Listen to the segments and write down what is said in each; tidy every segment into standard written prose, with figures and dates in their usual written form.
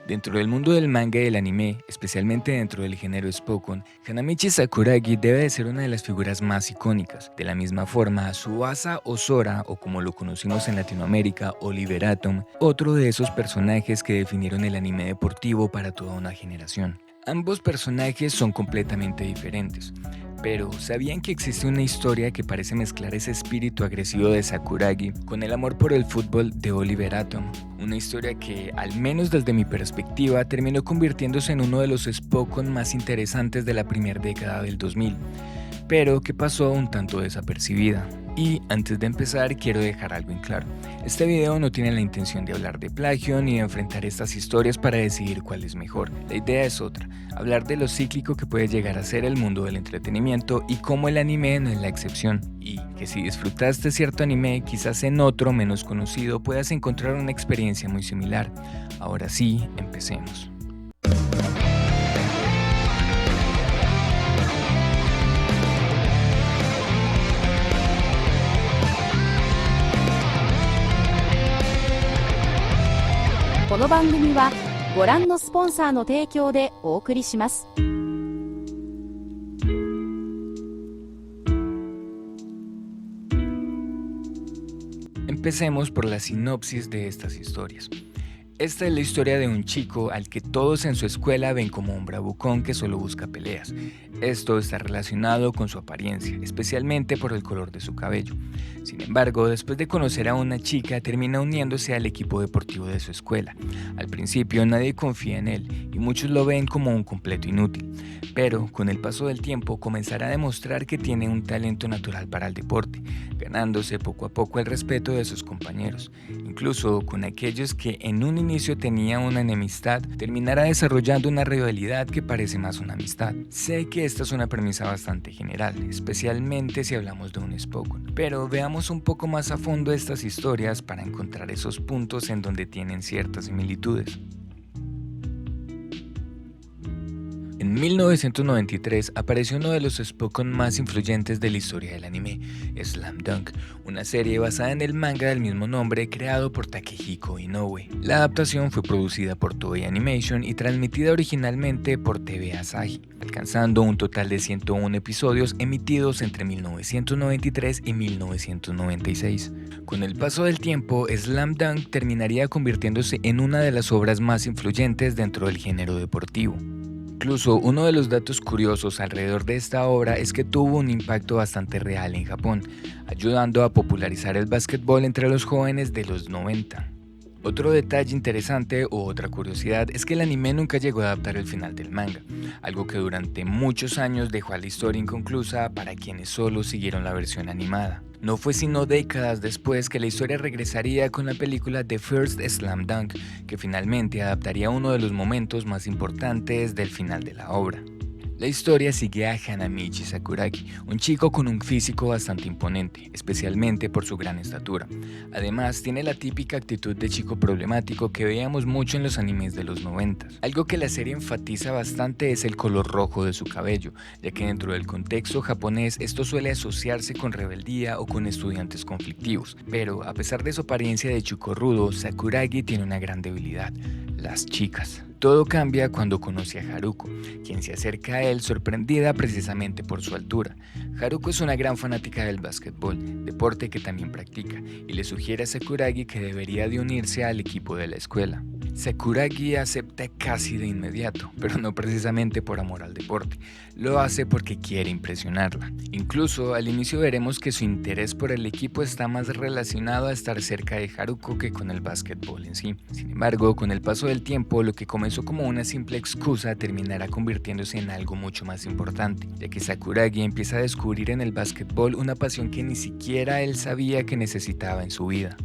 Dentro del mundo del manga y del anime, especialmente dentro del género Spokon, Hanamichi Sakuragi debe de ser una de las figuras más icónicas. De la misma forma, Tsubasa Ozora, o como lo conocimos en Latinoamérica, Oliver Atom, otro de esos personajes que definieron el anime deportivo para toda una generación. Ambos personajes son completamente diferentes, pero ¿sabían que existe una historia que parece mezclar ese espíritu agresivo de Sakuragi con el amor por el fútbol de Oliver Atom? Una historia que, al menos desde mi perspectiva, terminó convirtiéndose en uno de los Spokon más interesantes de la primera década del 2000, pero que pasó un tanto desapercibida. Y antes de empezar quiero dejar algo en claro. Este video no tiene la intención de hablar de plagio ni de enfrentar estas historias para decidir cuál es mejor. La idea es otra, hablar de lo cíclico que puede llegar a ser el mundo del entretenimiento y cómo el anime no es la excepción. Y que si disfrutaste cierto anime, quizás en otro menos conocido puedas encontrar una experiencia muy similar. Ahora sí, empecemos. Este video esご覧のスポンサーの提供でお送りします。Empecemos por la sinopsis de estas historias. Esta es la historia de un chico al que todos en su escuela ven como un bravucón que solo busca peleas. Esto está relacionado con su apariencia, especialmente por el color de su cabello. Sin embargo, después de conocer a una chica, termina uniéndose al equipo deportivo de su escuela. Al principio nadie confía en él y muchos lo ven como un completo inútil, pero con el paso del tiempo comenzará a demostrar que tiene un talento natural para el deporte, ganándose poco a poco el respeto de sus compañeros. Incluso con aquellos que en un inicio tenían una enemistad, terminará desarrollando una rivalidad que parece más una amistad. Sé que esta es una premisa bastante general, especialmente si hablamos de un Spokon, pero veamos un poco más a fondo estas historias para encontrar esos puntos en donde tienen ciertas similitudes. En 1993 apareció uno de los Spokon más influyentes de la historia del anime, Slam Dunk, una serie basada en el manga del mismo nombre creado por Takehiko Inoue. La adaptación fue producida por Toei Animation y transmitida originalmente por TV Asahi, alcanzando un total de 101 episodios emitidos entre 1993 y 1996. Con el paso del tiempo, Slam Dunk terminaría convirtiéndose en una de las obras más influyentes dentro del género deportivo. Incluso uno de los datos curiosos alrededor de esta obra es que tuvo un impacto bastante real en Japón, ayudando a popularizar el básquetbol entre los jóvenes de los 90. Otro detalle interesante o otra curiosidad es que el anime nunca llegó a adaptar el final del manga, algo que durante muchos años dejó a la historia inconclusa para quienes solo siguieron la versión animada. No fue sino décadas después que la historia regresaría con la película The First Slam Dunk, que finalmente adaptaría uno de los momentos más importantes del final de la obra. La historia sigue a Hanamichi Sakuragi, un chico con un físico bastante imponente, especialmente por su gran estatura. Además, tiene la típica actitud de chico problemático que veíamos mucho en los animes de los 90. Algo que la serie enfatiza bastante es el color rojo de su cabello, ya que dentro del contexto japonés esto suele asociarse con rebeldía o con estudiantes conflictivos. Pero a pesar de su apariencia de chico rudo, Sakuragi tiene una gran debilidad: las chicas. Todo cambia cuando conoce a Haruko, quien se acerca a él sorprendida precisamente por su altura. Haruko es una gran fanática del básquetbol, deporte que también practica, y le sugiere a Sakuragi que debería de unirse al equipo de la escuela. Sakuragi acepta casi de inmediato, pero no precisamente por amor al deporte, lo hace porque quiere impresionarla. Incluso al inicio veremos que su interés por el equipo está más relacionado a estar cerca de Haruko que con el básquetbol en sí. Sin embargo, con el paso del tiempo, lo que comenzó como una simple excusa terminará convirtiéndose en algo mucho más importante, ya que Sakuragi empieza a descubrir en el básquetbol una pasión que ni siquiera él sabía que necesitaba en su vida.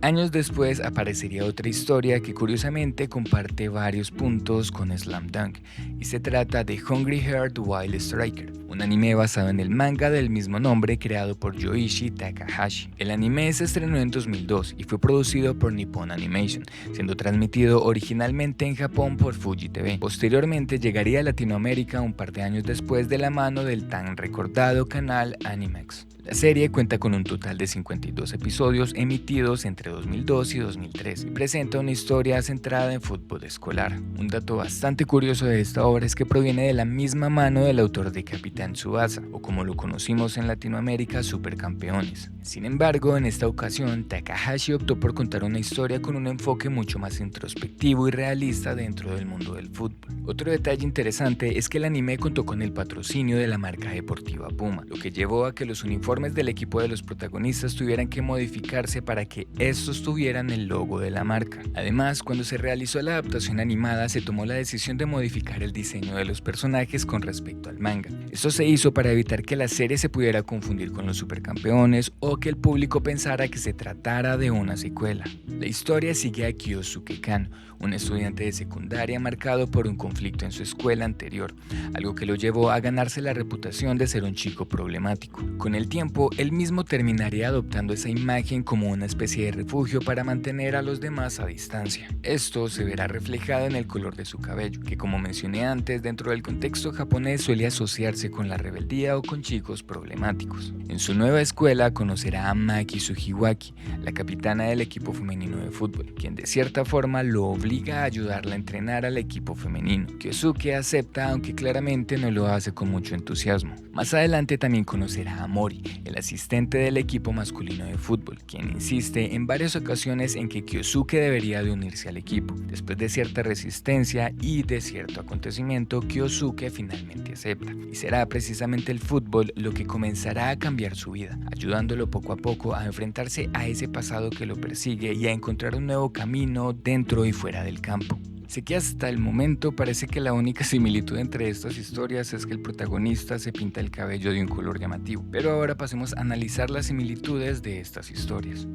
Años después aparecería otra historia que curiosamente comparte varios puntos con Slam Dunk, y se trata de Hungry Heart Wild Striker, un anime basado en el manga del mismo nombre creado por Yoichi Takahashi. El anime se estrenó en 2002 y fue producido por Nippon Animation, siendo transmitido originalmente en Japón por Fuji TV. Posteriormente llegaría a Latinoamérica un par de años después de la mano del tan recordado canal Animax. La serie cuenta con un total de 52 episodios emitidos entre 2002 y 2003 y presenta una historia centrada en fútbol escolar. Un dato bastante curioso de esta obra es que proviene de la misma mano del autor de Capitán Tsubasa, o como lo conocimos en Latinoamérica, Supercampeones. Sin embargo, en esta ocasión, Takahashi optó por contar una historia con un enfoque mucho más introspectivo y realista dentro del mundo del fútbol. Otro detalle interesante es que el anime contó con el patrocinio de la marca deportiva Puma, lo que llevó a que los uniformes del equipo de los protagonistas tuvieran que modificarse para que estos tuvieran el logo de la marca. Además, cuando se realizó la adaptación animada, se tomó la decisión de modificar el diseño de los personajes con respecto al manga. Esto se hizo para evitar que la serie se pudiera confundir con los Supercampeones o que el público pensara que se tratara de una secuela. La historia sigue a Kyosuke Kano, un estudiante de secundaria marcado por un conflicto en su escuela anterior, algo que lo llevó a ganarse la reputación de ser un chico problemático. Con el tiempo, él mismo terminaría adoptando esa imagen como una especie de refugio para mantener a los demás a distancia. Esto se verá reflejado en el color de su cabello, que como mencioné antes, dentro del contexto japonés suele asociarse con la rebeldía o con chicos problemáticos. En su nueva escuela conocerá a Maki Sujiwaki, la capitana del equipo femenino de fútbol, quien de cierta forma lo obliga a ayudarla a entrenar al equipo femenino. Kyosuke acepta, aunque claramente no lo hace con mucho entusiasmo. Más adelante también conocerá a Mori, el asistente del equipo masculino de fútbol, quien insiste en varias ocasiones en que Kyosuke debería de unirse al equipo. Después de cierta resistencia y de cierto acontecimiento, Kyosuke finalmente acepta, y será precisamente el fútbol lo que comenzará a cambiar su vida, ayudándolo poco a poco a enfrentarse a ese pasado que lo persigue y a encontrar un nuevo camino dentro y fuera del campo. Sé que hasta el momento parece que la única similitud entre estas historias es que el protagonista se pinta el cabello de un color llamativo, pero ahora pasemos a analizar las similitudes de estas historias.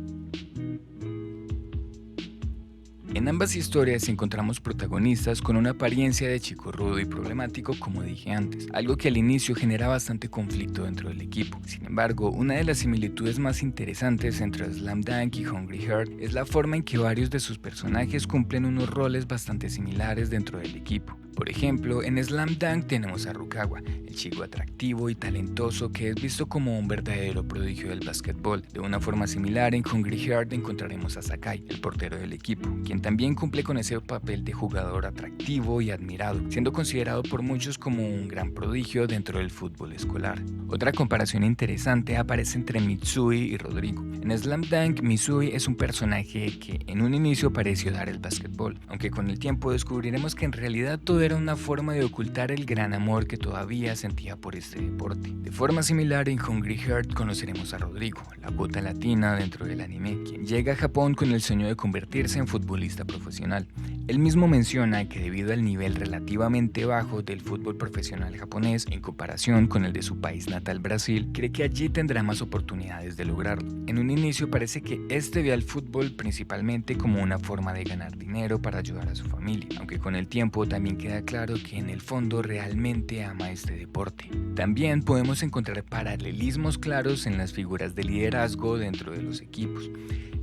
En ambas historias encontramos protagonistas con una apariencia de chico rudo y problemático, como dije antes, algo que al inicio genera bastante conflicto dentro del equipo. Sin embargo, una de las similitudes más interesantes entre Slam Dunk y Hungry Heart es la forma en que varios de sus personajes cumplen unos roles bastante similares dentro del equipo. Por ejemplo, en Slam Dunk tenemos a Rukawa, el chico atractivo y talentoso que es visto como un verdadero prodigio del básquetbol. De una forma similar, en Hungry Heart encontraremos a Sakai, el portero del equipo, quien también cumple con ese papel de jugador atractivo y admirado, siendo considerado por muchos como un gran prodigio dentro del fútbol escolar. Otra comparación interesante aparece entre Mitsui y Rodrigo. En Slam Dunk, Mitsui es un personaje que en un inicio pareció dar el básquetbol, aunque con el tiempo descubriremos que en realidad todo era una forma de ocultar el gran amor que todavía sentía por este deporte. De forma similar, en Hungry Heart conoceremos a Rodrigo, la bota latina dentro del anime, quien llega a Japón con el sueño de convertirse en futbolista profesional. Él mismo menciona que debido al nivel relativamente bajo del fútbol profesional japonés en comparación con el de su país natal Brasil, cree que allí tendrá más oportunidades de lograrlo. En un inicio parece que este ve al fútbol principalmente como una forma de ganar dinero para ayudar a su familia, aunque con el tiempo también queda claro que en el fondo realmente ama este deporte. También podemos encontrar paralelismos claros en las figuras de liderazgo dentro de los equipos.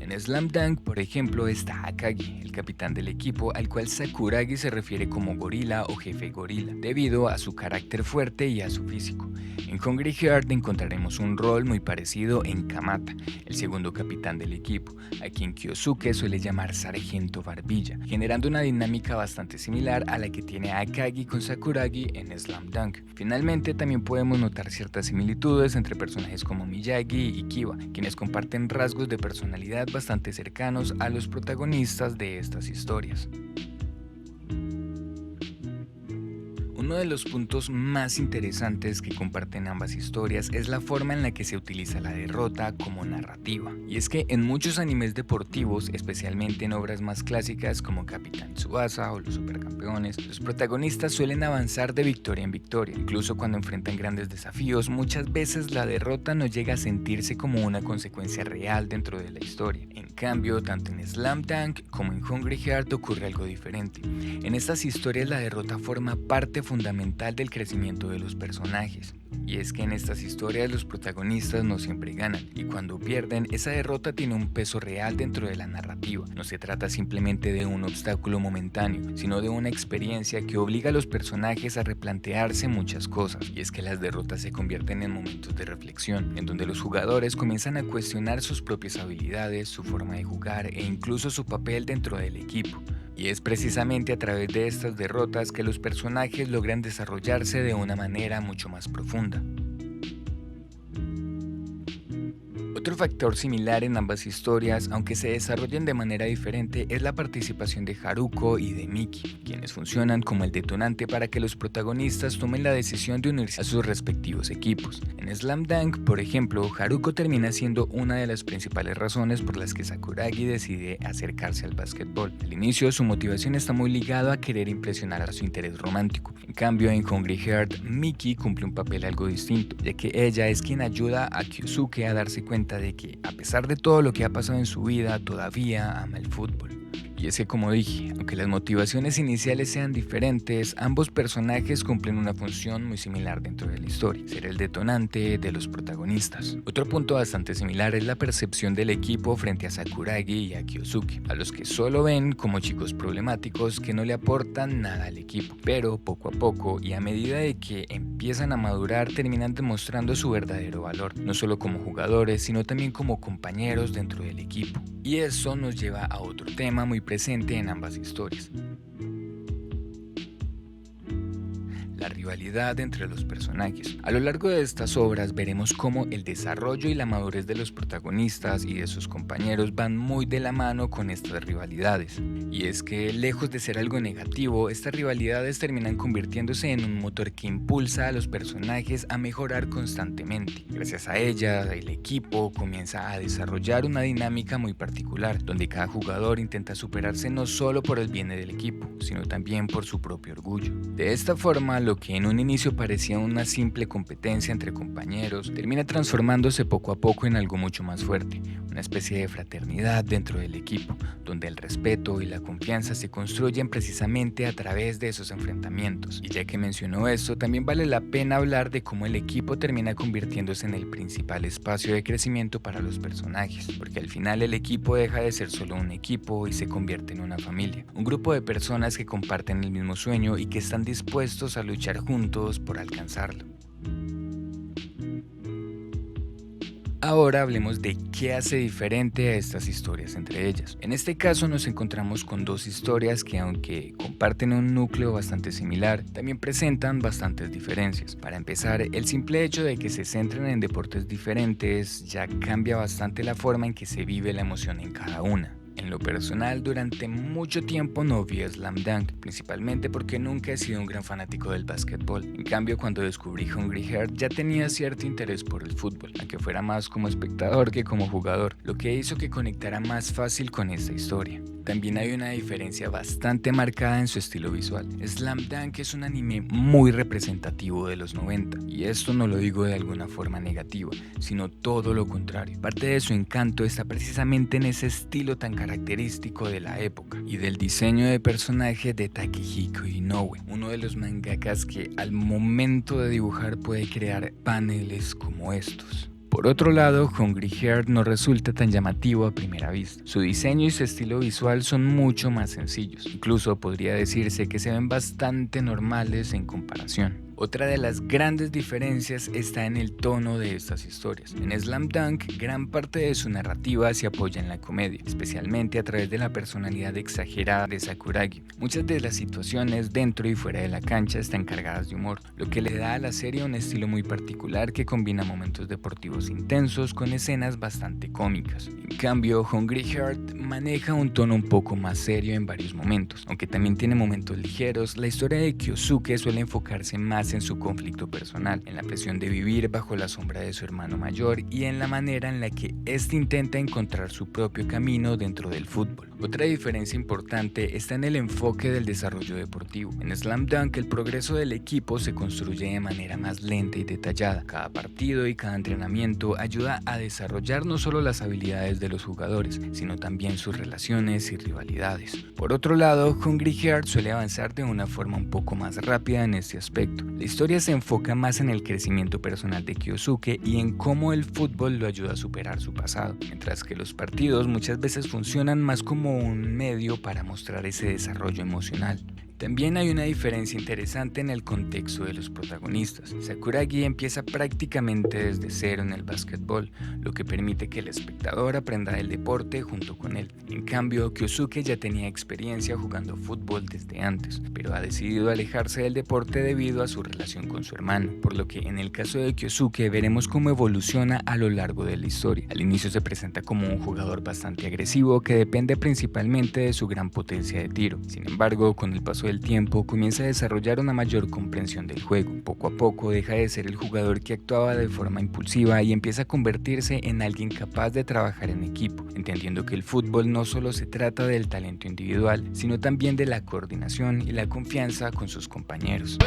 En Slam Dunk, por ejemplo, está Akagi, el capitán del equipo, al cual Sakuragi se refiere como gorila o jefe gorila, debido a su carácter fuerte y a su físico. En Hungry Heart encontraremos un rol muy parecido en Kamata, el segundo capitán del equipo, a quien Kyosuke suele llamar Sargento Barbilla, generando una dinámica bastante similar a la que tiene Akagi con Sakuragi en Slam Dunk. Finalmente, también podemos notar ciertas similitudes entre personajes como Miyagi y Kiba, quienes comparten rasgos de personalidad bastante cercanos a los protagonistas de estas historias. Uno de los puntos más interesantes que comparten ambas historias es la forma en la que se utiliza la derrota como narrativa. Y es que en muchos animes deportivos, especialmente en obras más clásicas como Capitán Tsubasa o Los Supercampeones, los protagonistas suelen avanzar de victoria en victoria. Incluso cuando enfrentan grandes desafíos, muchas veces la derrota no llega a sentirse como una consecuencia real dentro de la historia. En cambio, tanto en Slam Dunk como en Hungry Heart ocurre algo diferente. En estas historias la derrota forma parte fundamental del crecimiento de los personajes. Y es que en estas historias los protagonistas no siempre ganan, y cuando pierden, esa derrota tiene un peso real dentro de la narrativa. No se trata simplemente de un obstáculo momentáneo, sino de una experiencia que obliga a los personajes a replantearse muchas cosas. Y es que las derrotas se convierten en momentos de reflexión, en donde los jugadores comienzan a cuestionar sus propias habilidades, su forma de jugar e incluso su papel dentro del equipo. Y es precisamente a través de estas derrotas que los personajes logran desarrollarse de una manera mucho más profunda. Otro factor similar en ambas historias, aunque se desarrollen de manera diferente, es la participación de Haruko y de Miki, quienes funcionan como el detonante para que los protagonistas tomen la decisión de unirse a sus respectivos equipos. En Slam Dunk, por ejemplo, Haruko termina siendo una de las principales razones por las que Sakuragi decide acercarse al básquetbol. Al inicio, su motivación está muy ligada a querer impresionar a su interés romántico. En cambio, en Hungry Heart, Miki cumple un papel algo distinto, ya que ella es quien ayuda a Kyosuke a darse cuenta de que, a pesar de todo lo que ha pasado en su vida, todavía ama el fútbol. Y es que, como dije, aunque las motivaciones iniciales sean diferentes, ambos personajes cumplen una función muy similar dentro de la historia: ser el detonante de los protagonistas. Otro punto bastante similar es la percepción del equipo frente a Sakuragi y a Kyosuke, a los que solo ven como chicos problemáticos que no le aportan nada al equipo, pero poco a poco y a medida de que empiezan a madurar terminan demostrando su verdadero valor, no solo como jugadores, sino también como compañeros dentro del equipo. Y eso nos lleva a otro tema muy presente en ambas historias: la rivalidad entre los personajes. A lo largo de estas obras veremos cómo el desarrollo y la madurez de los protagonistas y de sus compañeros van muy de la mano con estas rivalidades. Y es que, lejos de ser algo negativo, estas rivalidades terminan convirtiéndose en un motor que impulsa a los personajes a mejorar constantemente. Gracias a ellas, el equipo comienza a desarrollar una dinámica muy particular, donde cada jugador intenta superarse no solo por el bien del equipo, sino también por su propio orgullo. De esta forma, lo que en un inicio parecía una simple competencia entre compañeros, termina transformándose poco a poco en algo mucho más fuerte, una especie de fraternidad dentro del equipo, donde el respeto y la confianza se construyen precisamente a través de esos enfrentamientos. Y ya que mencionó esto, también vale la pena hablar de cómo el equipo termina convirtiéndose en el principal espacio de crecimiento para los personajes, porque al final el equipo deja de ser solo un equipo y se convierte en una familia, un grupo de personas que comparten el mismo sueño y que están dispuestos a luchar juntos por alcanzarlo. Ahora hablemos de qué hace diferente a estas historias entre ellas. En este caso nos encontramos con dos historias que, aunque comparten un núcleo bastante similar, también presentan bastantes diferencias. Para empezar, el simple hecho de que se centren en deportes diferentes ya cambia bastante la forma en que se vive la emoción en cada una. En lo personal, durante mucho tiempo no vi Slam Dunk, principalmente porque nunca he sido un gran fanático del básquetbol. En cambio, cuando descubrí Hungry Heart ya tenía cierto interés por el fútbol, aunque fuera más como espectador que como jugador, lo que hizo que conectara más fácil con esta historia. También hay una diferencia bastante marcada en su estilo visual. Slam Dunk es un anime muy representativo de los 90, y esto no lo digo de alguna forma negativa, sino todo lo contrario. Parte de su encanto está precisamente en ese estilo tan característico de la época y del diseño de personaje de Takehiko Inoue, uno de los mangakas que al momento de dibujar puede crear paneles como estos. Por otro lado, Hungry Heart no resulta tan llamativo a primera vista. Su diseño y su estilo visual son mucho más sencillos. Incluso podría decirse que se ven bastante normales en comparación. Otra de las grandes diferencias está en el tono de estas historias. En Slam Dunk, gran parte de su narrativa se apoya en la comedia, especialmente a través de la personalidad exagerada de Sakuragi. Muchas de las situaciones dentro y fuera de la cancha están cargadas de humor, lo que le da a la serie un estilo muy particular que combina momentos deportivos intensos con escenas bastante cómicas. En cambio, Hungry Heart maneja un tono un poco más serio en varios momentos. Aunque también tiene momentos ligeros, la historia de Kyosuke suele enfocarse más en su conflicto personal, en la presión de vivir bajo la sombra de su hermano mayor y en la manera en la que éste intenta encontrar su propio camino dentro del fútbol. Otra diferencia importante está en el enfoque del desarrollo deportivo. En Slam Dunk, el progreso del equipo se construye de manera más lenta y detallada. Cada partido y cada entrenamiento ayuda a desarrollar no solo las habilidades de los jugadores, sino también sus relaciones y rivalidades. Por otro lado, Hungry Heart suele avanzar de una forma un poco más rápida en este aspecto. La historia se enfoca más en el crecimiento personal de Kyosuke y en cómo el fútbol lo ayuda a superar su pasado, mientras que los partidos muchas veces funcionan más como un medio para mostrar ese desarrollo emocional. También hay una diferencia interesante en el contexto de los protagonistas. Sakuragi empieza prácticamente desde cero en el básquetbol, lo que permite que el espectador aprenda del deporte junto con él. En cambio, Kyosuke ya tenía experiencia jugando fútbol desde antes, pero ha decidido alejarse del deporte debido a su relación con su hermano, por lo que en el caso de Kyosuke veremos cómo evoluciona a lo largo de la historia. Al inicio se presenta como un jugador bastante agresivo que depende principalmente de su gran potencia de tiro. Sin embargo, con el paso del tiempo comienza a desarrollar una mayor comprensión del juego. Poco a poco deja de ser el jugador que actuaba de forma impulsiva y empieza a convertirse en alguien capaz de trabajar en equipo, entendiendo que el fútbol no solo se trata del talento individual, sino también de la coordinación y la confianza con sus compañeros.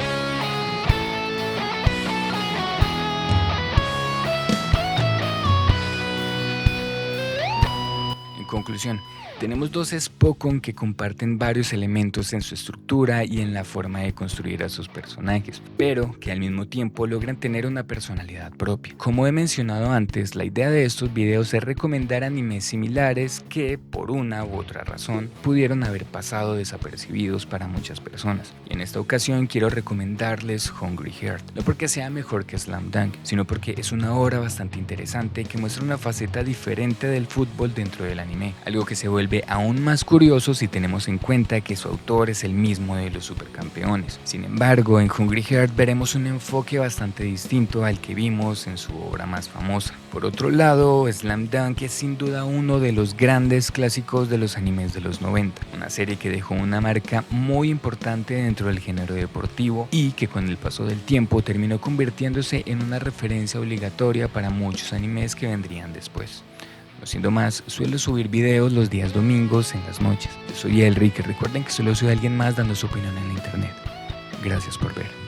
En conclusión, tenemos dos Spokon que comparten varios elementos en su estructura y en la forma de construir a sus personajes, pero que al mismo tiempo logran tener una personalidad propia. Como he mencionado antes, la idea de estos videos es recomendar animes similares que, por una u otra razón, pudieron haber pasado desapercibidos para muchas personas. Y en esta ocasión quiero recomendarles Hungry Heart, no porque sea mejor que Slam Dunk, sino porque es una obra bastante interesante que muestra una faceta diferente del fútbol dentro del anime, algo que se vuelve aún más curioso si tenemos en cuenta que su autor es el mismo de los supercampeones. Sin embargo, en Hungry Heart veremos un enfoque bastante distinto al que vimos en su obra más famosa. Por otro lado, Slam Dunk es sin duda uno de los grandes clásicos de los animes de los 90, una serie que dejó una marca muy importante dentro del género deportivo y que con el paso del tiempo terminó convirtiéndose en una referencia obligatoria para muchos animes que vendrían después. No siendo más, suelo subir videos los días domingos en las noches. Yo soy Elric y recuerden que solo soy alguien más dando su opinión en la internet. Gracias por ver.